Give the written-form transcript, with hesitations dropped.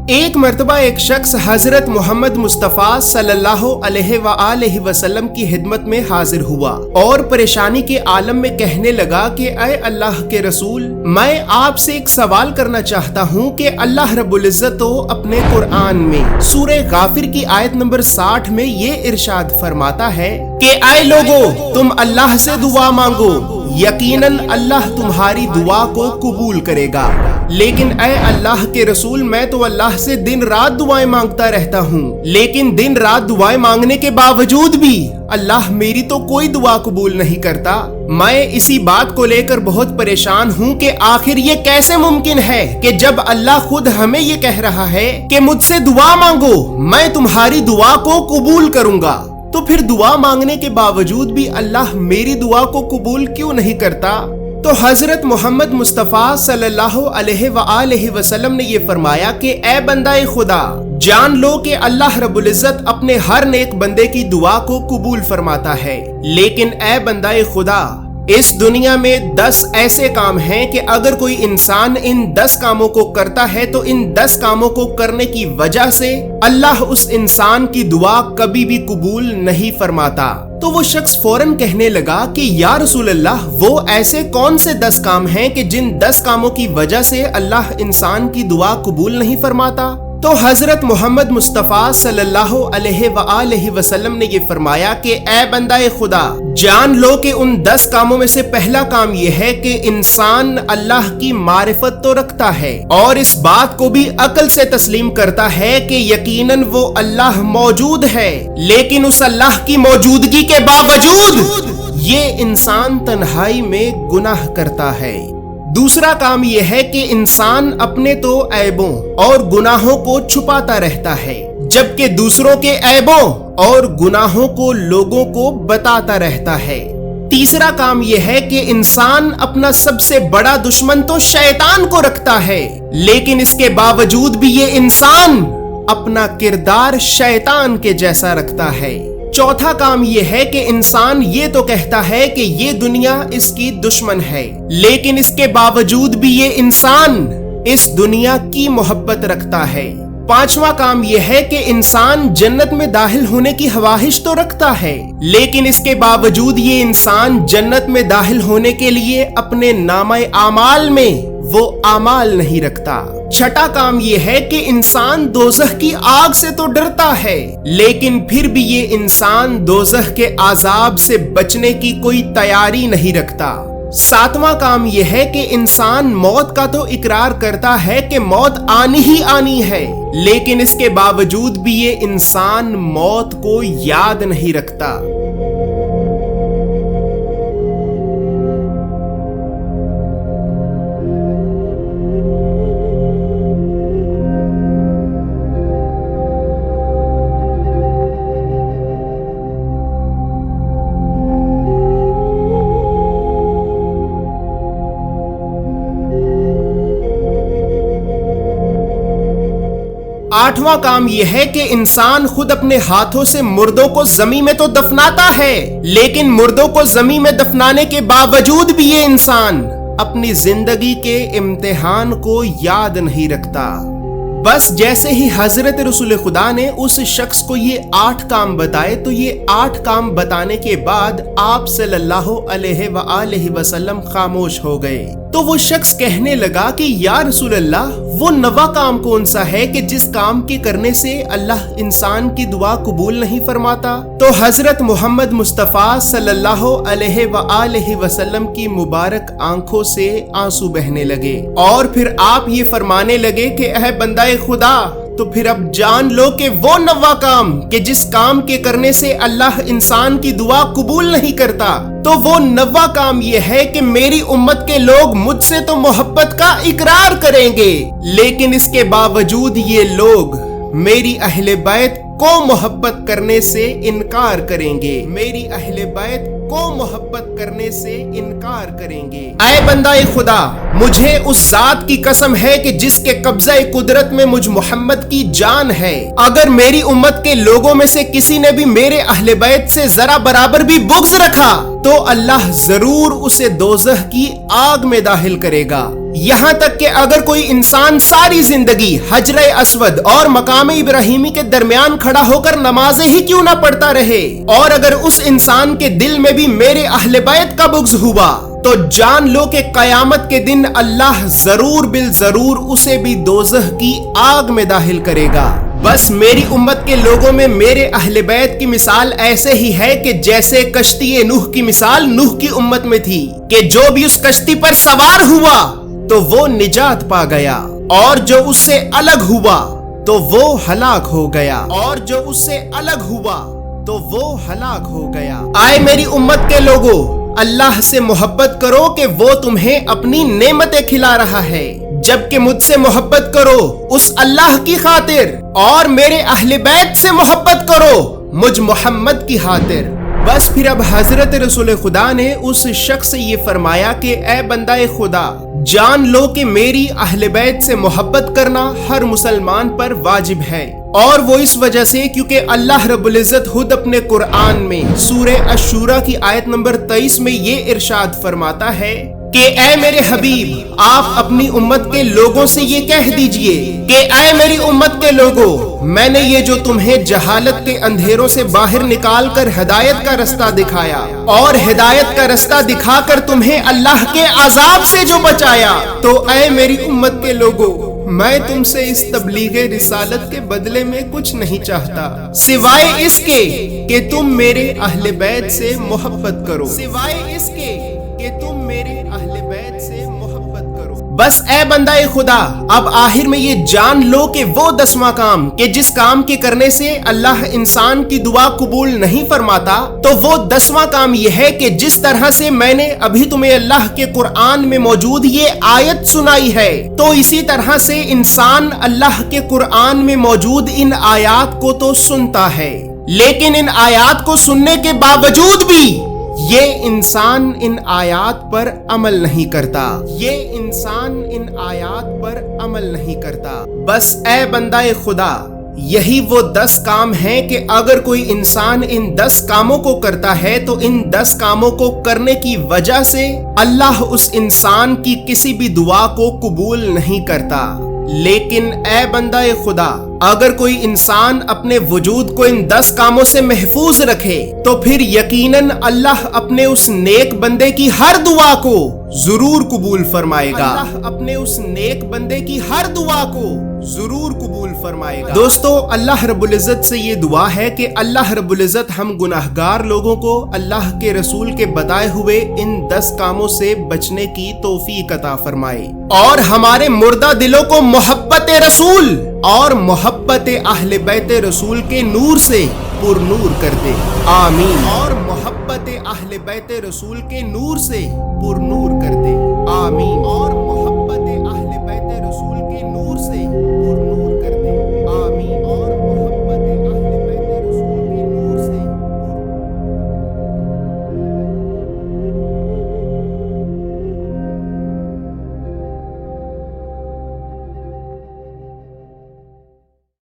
ایک مرتبہ ایک شخص حضرت محمد مصطفیٰ صلی اللہ علیہ وآلہ وسلم کی خدمت میں حاضر ہوا اور پریشانی کے عالم میں کہنے لگا کہ اے اللہ کے رسول، میں آپ سے ایک سوال کرنا چاہتا ہوں کہ اللہ رب العزت تو اپنے قرآن میں سورہ غافر کی آیت نمبر 60 میں یہ ارشاد فرماتا ہے کہ اے لوگو، تم اللہ سے دعا مانگو، یقیناً اللہ تمہاری دعا کو قبول کرے گا۔ لیکن اے اللہ کے رسول، میں تو اللہ سے دن رات دعائیں مانگتا رہتا ہوں، لیکن دن رات دعائیں مانگنے کے باوجود بھی اللہ میری تو کوئی دعا قبول نہیں کرتا۔ میں اسی بات کو لے کر بہت پریشان ہوں کہ آخر یہ کیسے ممکن ہے کہ جب اللہ خود ہمیں یہ کہہ رہا ہے کہ مجھ سے دعا مانگو، میں تمہاری دعا کو قبول کروں گا، تو پھر دعا مانگنے کے باوجود بھی اللہ میری دعا کو قبول کیوں نہیں کرتا؟ تو حضرت محمد مصطفیٰ صلی اللہ علیہ وآلہ وسلم نے یہ فرمایا کہ اے بندہ خدا، جان لو کہ اللہ رب العزت اپنے ہر نیک بندے کی دعا کو قبول فرماتا ہے، لیکن اے بندہ خدا، اس دنیا میں 10 ایسے کام ہیں کہ اگر کوئی انسان ان 10 کاموں کو کرتا ہے تو ان 10 کاموں کو کرنے کی وجہ سے اللہ اس انسان کی دعا کبھی بھی قبول نہیں فرماتا۔ تو وہ شخص فوراً کہنے لگا کہ یا رسول اللہ، وہ ایسے کون سے 10 کام ہیں کہ جن 10 کاموں کی وجہ سے اللہ انسان کی دعا قبول نہیں فرماتا؟ تو حضرت محمد مصطفیٰ صلی اللہ علیہ وآلہ وسلم نے یہ فرمایا کہ اے بندہ خدا، جان لو کہ ان 10 کاموں میں سے پہلا کام یہ ہے کہ انسان اللہ کی معرفت تو رکھتا ہے اور اس بات کو بھی عقل سے تسلیم کرتا ہے کہ یقیناً وہ اللہ موجود ہے، لیکن اس اللہ کی موجودگی کے باوجود یہ انسان تنہائی میں گناہ کرتا ہے۔ دوسرا کام یہ ہے کہ انسان اپنے تو عیبوں اور گناہوں کو چھپاتا رہتا ہے، جبکہ دوسروں کے عیبوں اور گناہوں کو لوگوں کو بتاتا رہتا ہے۔ تیسرا کام یہ ہے کہ انسان اپنا سب سے بڑا دشمن تو شیطان کو رکھتا ہے، لیکن اس کے باوجود بھی یہ انسان اپنا کردار شیطان کے جیسا رکھتا ہے۔ چوتھا کام یہ ہے کہ انسان یہ تو کہتا ہے کہ یہ دنیا اس کی دشمن ہے، لیکن اس کے باوجود بھی یہ انسان اس دنیا کی محبت رکھتا ہے۔ پانچواں کام یہ ہے کہ انسان جنت میں داخل ہونے کی خواہش تو رکھتا ہے، لیکن اس کے باوجود یہ انسان جنت میں داخل ہونے کے لیے اپنے نامہ اعمال میں وہ اعمال نہیں رکھتا۔ چھٹا کام یہ ہے کہ انسان دوزخ کی آگ سے تو ڈرتا ہے، لیکن پھر بھی یہ انسان دوزخ کے عذاب سے بچنے کی کوئی تیاری نہیں رکھتا۔ ساتواں کام یہ ہے کہ انسان موت کا تو اقرار کرتا ہے کہ موت آنی ہی آنی ہے، لیکن اس کے باوجود بھی یہ انسان موت کو یاد نہیں رکھتا۔ آٹھواں کام یہ ہے کہ انسان خود اپنے ہاتھوں سے مردوں کو زمین میں تو دفناتا ہے، لیکن مردوں کو زمین میں دفنانے کے باوجود بھی یہ انسان اپنی زندگی کے امتحان کو یاد نہیں رکھتا۔ بس جیسے ہی حضرت رسول خدا نے اس شخص کو یہ 8 کام بتائے تو یہ 8 کام بتانے کے بعد آپ صلی اللہ علیہ وآلہ وسلم خاموش ہو گئے۔ تو وہ شخص کہنے لگا کہ یا رسول اللہ، وہ 9واں کام کون سا ہے کہ جس کام کے کرنے سے اللہ انسان کی دعا قبول نہیں فرماتا؟ تو حضرت محمد مصطفیٰ صلی اللہ علیہ وآلہ وسلم کی مبارک آنکھوں سے آنسو بہنے لگے اور پھر آپ یہ فرمانے لگے کہ اے بندہ خدا، تو پھر اب جان لو کہ وہ 9واں کام کہ جس کام کے کرنے سے اللہ انسان کی دعا قبول نہیں کرتا، تو وہ 9واں کام یہ ہے کہ میری امت کے لوگ مجھ سے تو محبت کا اقرار کریں گے، لیکن اس کے باوجود یہ لوگ میری اہل بیت کو محبت کرنے سے انکار کریں گے، میری اہل بیت کو محبت کرنے سے انکار کریں گے۔ اے بندہ خدا، مجھے اس ذات کی قسم ہے کہ جس کے قبضہ قدرت میں مجھ محمد کی جان ہے، اگر میری امت کے لوگوں میں سے کسی نے بھی میرے اہل بیت سے ذرا برابر بھی بغض رکھا تو اللہ ضرور اسے دوزخ کی آگ میں داخل کرے گا۔ یہاں تک کہ اگر کوئی انسان ساری زندگی حجر اسود اور مقام ابراہیمی کے درمیان کھڑا ہو کر نمازیں ہی کیوں نہ پڑھتا رہے، اور اگر اس انسان کے دل میں بھی میرے اہل بیت کا بغض ہوا تو جان لو کہ قیامت کے دن اللہ ضرور بالضرور اسے بھی دوزخ کی آگ میں داخل کرے گا۔ بس میری امت کے لوگوں میں میرے اہل بیت کی مثال ایسے ہی ہے کہ جیسے کشتی نوح کی مثال نوح کی امت میں تھی کہ جو بھی اس کشتی پر سوار ہوا تو وہ نجات پا گیا، اور جو اس سے الگ ہوا تو وہ ہلاک ہو گیا، اور جو اس سے الگ ہوا تو وہ ہلاک ہو گیا۔ آئے میری امت کے لوگوں، اللہ سے محبت کرو کہ وہ تمہیں اپنی نعمتیں کھلا رہا ہے، جبکہ مجھ سے محبت کرو اس اللہ کی خاطر، اور میرے اہل بیت سے محبت کرو مجھ محمد کی خاطر۔ بس پھر اب حضرت رسول خدا نے اس شخص سے یہ فرمایا کہ اے بندہ خدا، جان لو کہ میری اہل بیت سے محبت کرنا ہر مسلمان پر واجب ہے، اور وہ اس وجہ سے کیونکہ اللہ رب العزت خود اپنے قرآن میں سورہ الشورى کی آیت نمبر 23 میں یہ ارشاد فرماتا ہے کہ اے میرے حبیب، آپ اپنی امت کے لوگوں سے یہ کہہ دیجئے کہ اے میری امت کے لوگوں، میں نے یہ جو تمہیں جہالت کے اندھیروں سے باہر نکال کر ہدایت کا رستہ دکھایا، اور ہدایت کا رستہ دکھا کر تمہیں اللہ کے عذاب سے جو بچایا، تو اے میری امت کے لوگوں، میں تم سے اس تبلیغ رسالت کے بدلے میں کچھ نہیں چاہتا سوائے اس کے کہ تم میرے اہل بیت سے محبت کرو، سوائے اس کے کہ تم میرے اہل بیت سے محبت کرو۔ بس اے بندہ خدا، اب آخر میں یہ جان لو کہ وہ 10واں کام کہ جس کام کے کرنے سے اللہ انسان کی دعا قبول نہیں فرماتا، تو وہ 10واں کام یہ ہے کہ جس طرح سے میں نے ابھی تمہیں اللہ کے قرآن میں موجود یہ آیت سنائی ہے، تو اسی طرح سے انسان اللہ کے قرآن میں موجود ان آیات کو تو سنتا ہے، لیکن ان آیات کو سننے کے باوجود بھی یہ انسان ان آیات پر عمل نہیں کرتا، یہ انسان ان آیات پر عمل نہیں کرتا۔ بس اے بندہ خدا، یہی وہ 10 کام ہیں کہ اگر کوئی انسان ان 10 کاموں کو کرتا ہے تو ان 10 کاموں کو کرنے کی وجہ سے اللہ اس انسان کی کسی بھی دعا کو قبول نہیں کرتا۔ لیکن اے بندہ خدا، اگر کوئی انسان اپنے وجود کو ان 10 کاموں سے محفوظ رکھے تو پھر یقیناً اللہ اپنے اس نیک بندے کی ہر دعا کو ضرور قبول فرمائے گا، اللہ اپنے اس نیک بندے کی ہر دعا کو ضرور قبول فرمائے گا۔ دوستو، اللہ رب العزت سے یہ دعا ہے کہ اللہ رب العزت ہم گناہگار لوگوں کو اللہ کے رسول کے بتائے ہوئے ان 10 کاموں سے بچنے کی توفیق عطا فرمائے، اور ہمارے مردہ دلوں کو محبت رسول اور محبت اہل بیت رسول کے نور سے پر نور کر دے، آمین، اور محبت اہل بیت رسول کے نور سے پر نور کر دے، آمین، اور